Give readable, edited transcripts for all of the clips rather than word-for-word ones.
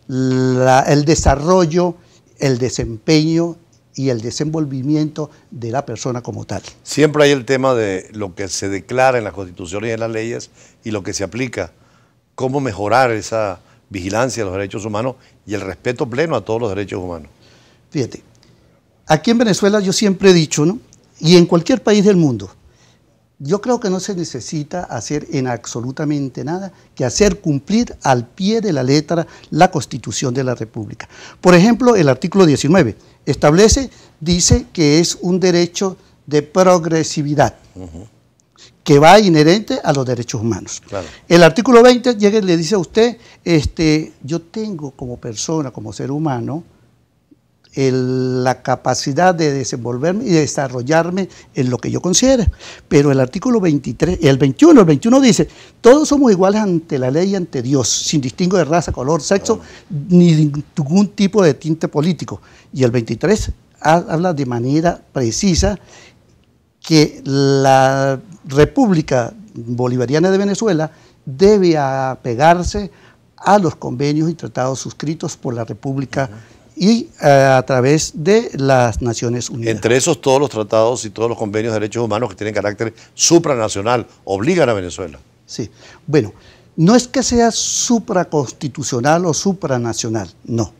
el desarrollo, el desempeño y el desenvolvimiento de la persona como tal. Siempre hay el tema de lo que se declara en las constituciones y en las leyes y lo que se aplica. ¿Cómo mejorar esa vigilancia de los derechos humanos y el respeto pleno a todos los derechos humanos? Fíjate, aquí en Venezuela yo siempre he dicho, ¿no? Y en cualquier país del mundo, yo creo que no se necesita hacer en absolutamente nada que hacer cumplir al pie de la letra la Constitución de la República. Por ejemplo, el artículo 19 dice que es un derecho de progresividad, que va inherente a los derechos humanos. Claro. El artículo 20 llega y le dice a usted, yo tengo como persona, como ser humano, la capacidad de desenvolverme y desarrollarme en lo que yo considere. Pero el artículo 23, el 21 dice, todos somos iguales ante la ley y ante Dios, sin distingo de raza, color, sexo, ni ningún tipo de tinte político. Y el 23 habla de manera precisa que la República Bolivariana de Venezuela debe apegarse a los convenios y tratados suscritos por la República y a través de las Naciones Unidas. Entre esos, todos los tratados y todos los convenios de derechos humanos que tienen carácter supranacional obligan a Venezuela. Sí, bueno, no es que sea supraconstitucional o supranacional, no.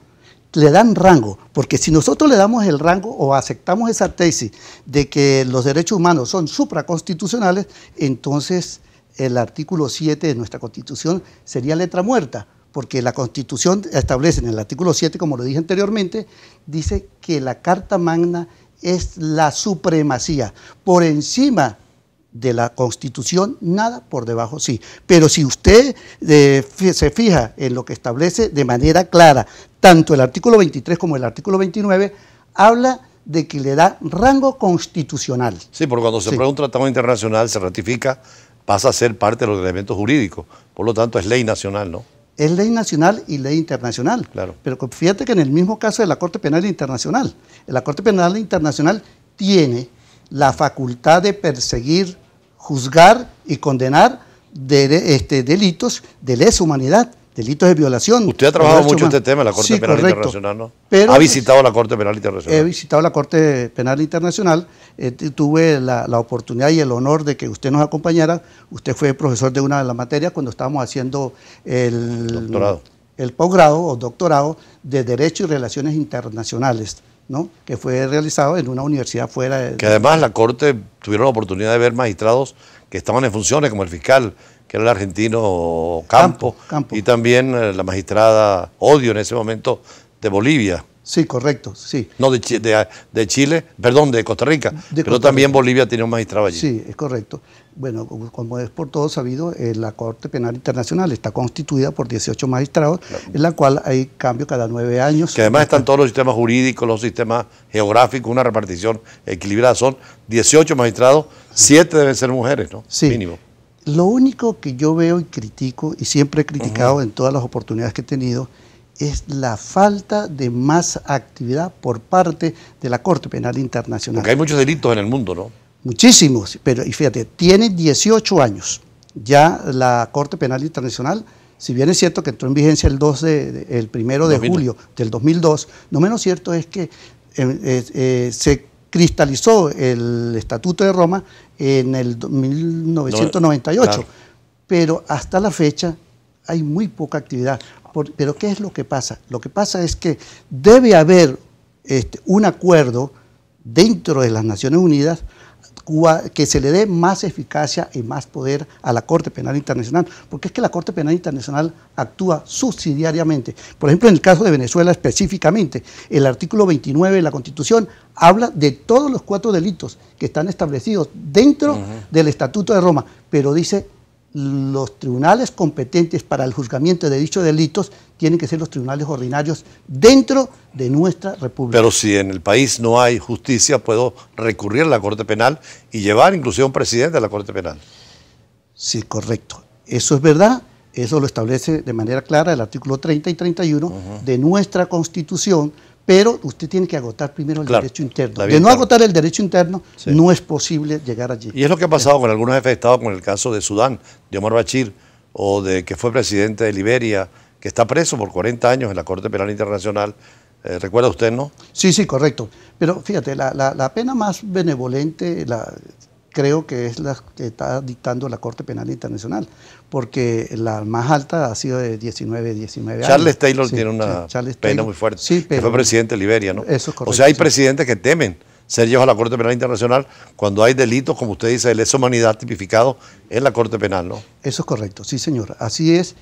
Le dan rango, porque si nosotros le damos el rango o aceptamos esa tesis de que los derechos humanos son supraconstitucionales, entonces el artículo 7 de nuestra Constitución sería letra muerta, porque la Constitución establece en el artículo 7, como lo dije anteriormente, dice que la Carta Magna es la supremacía. Por encima de la Constitución, nada, por debajo sí. Pero si usted se fija en lo que establece de manera clara, tanto el artículo 23 como el artículo 29, habla de que le da rango constitucional. Sí, porque cuando se aprueba un tratado internacional, se ratifica, pasa a ser parte de los elementos jurídicos. Por lo tanto, es ley nacional, ¿no? Es ley nacional y ley internacional. Claro. Pero fíjate que en el mismo caso de la Corte Penal Internacional, la Corte Penal Internacional tiene la facultad de perseguir, juzgar y condenar delitos de lesa humanidad, delitos de violación. Usted ha trabajado mucho este tema en la Corte Penal Internacional, ¿no? Pero ¿Ha visitado la Corte Penal Internacional? He visitado la Corte Penal Internacional, tuve la oportunidad y el honor de que usted nos acompañara. Usted fue profesor de una de las materias cuando estábamos haciendo el posgrado o doctorado de Derecho y Relaciones Internacionales, ¿no? Que fue realizado en una universidad fuera de... Que además la Corte tuvieron la oportunidad de ver magistrados que estaban en funciones, como el fiscal, que era el argentino Campo. Y también la magistrada Odio en ese momento de Bolivia. Sí, correcto, sí. No, de Chile, perdón, de Costa Rica, pero también Bolivia tiene un magistrado allí. Sí, es correcto. Bueno, como es por todo sabido, la Corte Penal Internacional está constituida por 18 magistrados, en la cual hay cambio cada 9 años. Que además están todos los sistemas jurídicos, los sistemas geográficos, una repartición equilibrada. Son 18 magistrados, 7 deben ser mujeres, ¿no? Sí. Mínimo. Lo único que yo veo y critico, y siempre he criticado en todas las oportunidades que he tenido, es la falta de más actividad por parte de la Corte Penal Internacional. Porque hay muchos delitos en el mundo, ¿no? Muchísimos, pero y fíjate, tiene 18 años ya la Corte Penal Internacional, si bien es cierto que entró en vigencia el 1 de julio del 2002, no menos cierto es que se cristalizó el Estatuto de Roma en el 1998, claro. Pero hasta la fecha hay muy poca actividad. Pero ¿qué es lo que pasa? Lo que pasa es que debe haber un acuerdo dentro de las Naciones Unidas que se le dé más eficacia y más poder a la Corte Penal Internacional, porque es que la Corte Penal Internacional actúa subsidiariamente. Por ejemplo, en el caso de Venezuela específicamente, el artículo 29 de la Constitución habla de todos los 4 delitos que están establecidos dentro del Estatuto de Roma, pero dice los tribunales competentes para el juzgamiento de dichos delitos tienen que ser los tribunales ordinarios dentro de nuestra República. Pero si en el país no hay justicia, puedo recurrir a la Corte Penal y llevar inclusive a un presidente a la Corte Penal. Sí, correcto. Eso es verdad, eso lo establece de manera clara el artículo 30 y 31 de nuestra Constitución, pero usted tiene que agotar primero el derecho interno. De no agotar el derecho interno, no es posible llegar allí. Y es lo que ha pasado con algunos jefes de Estado, con el caso de Sudán, de Omar Bashir, o de que fue presidente de Liberia, que está preso por 40 años en la Corte Penal Internacional. ¿Recuerda usted, no? Sí, sí, correcto. Pero fíjate, la pena más benevolente creo que es la que está dictando la Corte Penal Internacional, porque la más alta ha sido de 19 años. Charles Taylor tiene una pena muy fuerte, que fue presidente de Liberia, ¿no? Eso es correcto. O sea, hay presidentes que temen ser llevados a la Corte Penal Internacional cuando hay delitos, como usted dice, de lesa humanidad tipificados en la Corte Penal, ¿no? Eso es correcto, sí señor, así es.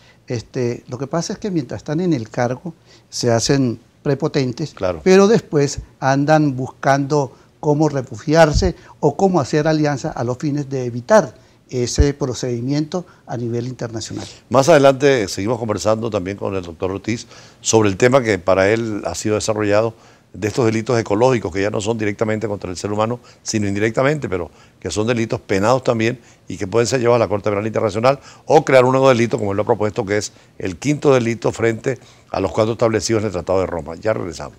Lo que pasa es que mientras están en el cargo se hacen prepotentes, claro, pero después andan buscando cómo refugiarse o cómo hacer alianza a los fines de evitar ese procedimiento a nivel internacional. Más adelante seguimos conversando también con el doctor Ortiz sobre el tema que para él ha sido desarrollado de estos delitos ecológicos que ya no son directamente contra el ser humano, sino indirectamente, pero que son delitos penados también y que pueden ser llevados a la Corte Penal Internacional o crear un nuevo delito, como él lo ha propuesto, que es el 5º delito frente a los 4 establecidos en el Tratado de Roma. Ya regresamos.